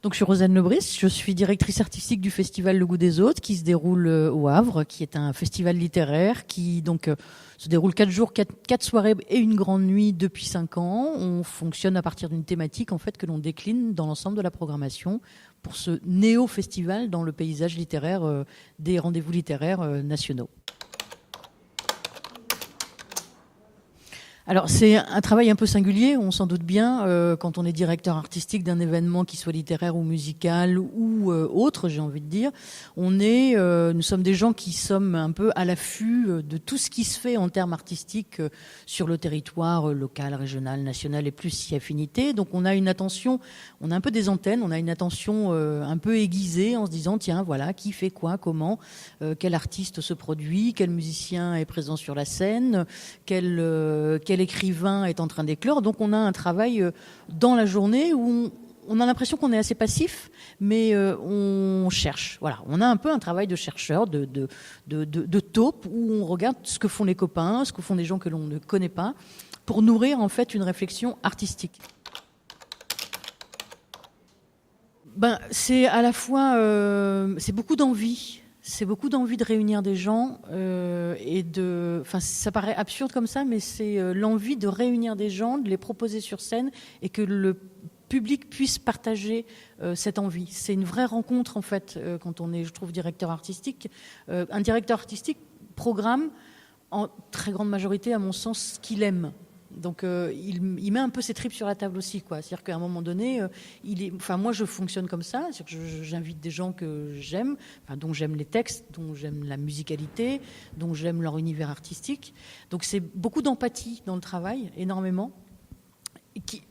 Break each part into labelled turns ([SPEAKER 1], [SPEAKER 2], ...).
[SPEAKER 1] Donc, je suis Rosanne Lebris, je suis directrice artistique du festival Le Goût des Autres qui se déroule au Havre, qui est un festival littéraire qui se déroule 4 jours, 4 soirées et une grande nuit depuis 5 ans. On fonctionne à partir d'une thématique en fait que l'on décline dans l'ensemble de la programmation pour ce néo-festival dans le paysage littéraire des rendez-vous littéraires nationaux. Alors c'est un travail un peu singulier, on s'en doute bien, quand on est directeur artistique d'un événement qui soit littéraire ou musical ou autre, j'ai envie de dire. Nous sommes des gens qui sommes un peu à l'affût de tout ce qui se fait en termes artistiques sur le territoire local, régional, national et plus si affinité. Donc on a une attention, on a un peu des antennes, on a une attention un peu aiguisée en se disant tiens voilà qui fait quoi, comment, quel artiste se produit, quel musicien est présent sur la scène, quel écrivain est en train d'éclore. Donc on a un travail dans la journée où on a l'impression qu'on est assez passif, mais on cherche. Voilà, on a un peu un travail de chercheur, de taupe, où on regarde ce que font les copains, ce que font des gens que l'on ne connaît pas, pour nourrir en fait une réflexion artistique. C'est à la fois, c'est beaucoup d'envie. C'est beaucoup d'envie de réunir des gens ça paraît absurde comme ça, mais c'est l'envie de réunir des gens, de les proposer sur scène et que le public puisse partager cette envie. C'est une vraie rencontre en fait quand on est, je trouve, directeur artistique. Un directeur artistique programme en très grande majorité, à mon sens, ce qu'il aime. Donc il met un peu ses tripes sur la table aussi, quoi. C'est-à-dire qu'à un moment donné, moi je fonctionne comme ça. C'est-à-dire que j'invite des gens que j'aime, dont j'aime les textes, dont j'aime la musicalité, dont j'aime leur univers artistique. Donc c'est beaucoup d'empathie dans le travail, énormément.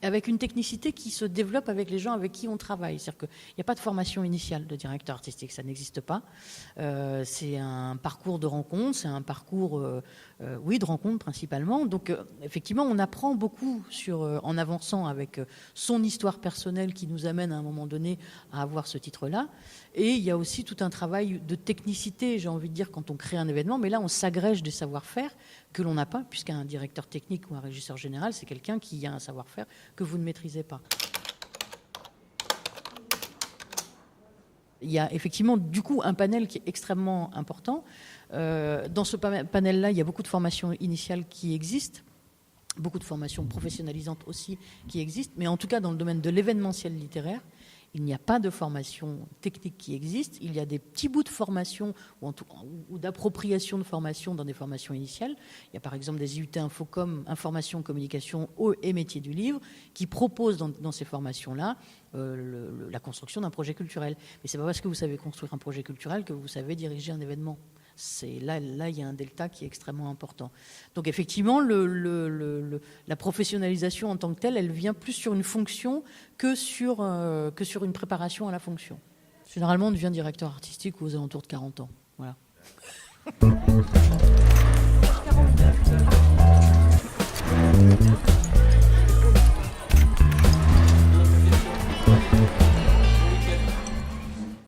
[SPEAKER 1] Avec une technicité qui se développe avec les gens avec qui on travaille. C'est-à-dire qu'il n'y a pas de formation initiale de directeur artistique, ça n'existe pas. C'est un parcours de rencontre, c'est un parcours de rencontre principalement. Donc effectivement, on apprend beaucoup en avançant avec son histoire personnelle qui nous amène à un moment donné à avoir ce titre-là. Et il y a aussi tout un travail de technicité, j'ai envie de dire, quand on crée un événement. Mais là, on s'agrège des savoir-faire que l'on n'a pas, puisqu'un directeur technique ou un régisseur général, c'est quelqu'un qui a un savoir-faire que vous ne maîtrisez pas. Il y a effectivement, du coup, un panel qui est extrêmement important. Dans ce panel-là, il y a beaucoup de formations initiales qui existent, beaucoup de formations professionnalisantes aussi qui existent, mais en tout cas, dans le domaine de l'événementiel littéraire, il n'y a pas de formation technique qui existe. Il y a des petits bouts de formation ou d'appropriation de formation dans des formations initiales. Il y a par exemple des IUT Infocom, Information, Communication et Métiers du livre, qui proposent dans ces formations-là la construction d'un projet culturel. Mais ce n'est pas parce que vous savez construire un projet culturel que vous savez diriger un événement. Là, il y a un delta qui est extrêmement important. Donc effectivement, la professionnalisation en tant que telle, elle vient plus sur une fonction que sur une préparation à la fonction. Généralement, on devient directeur artistique aux alentours de 40 ans. Voilà.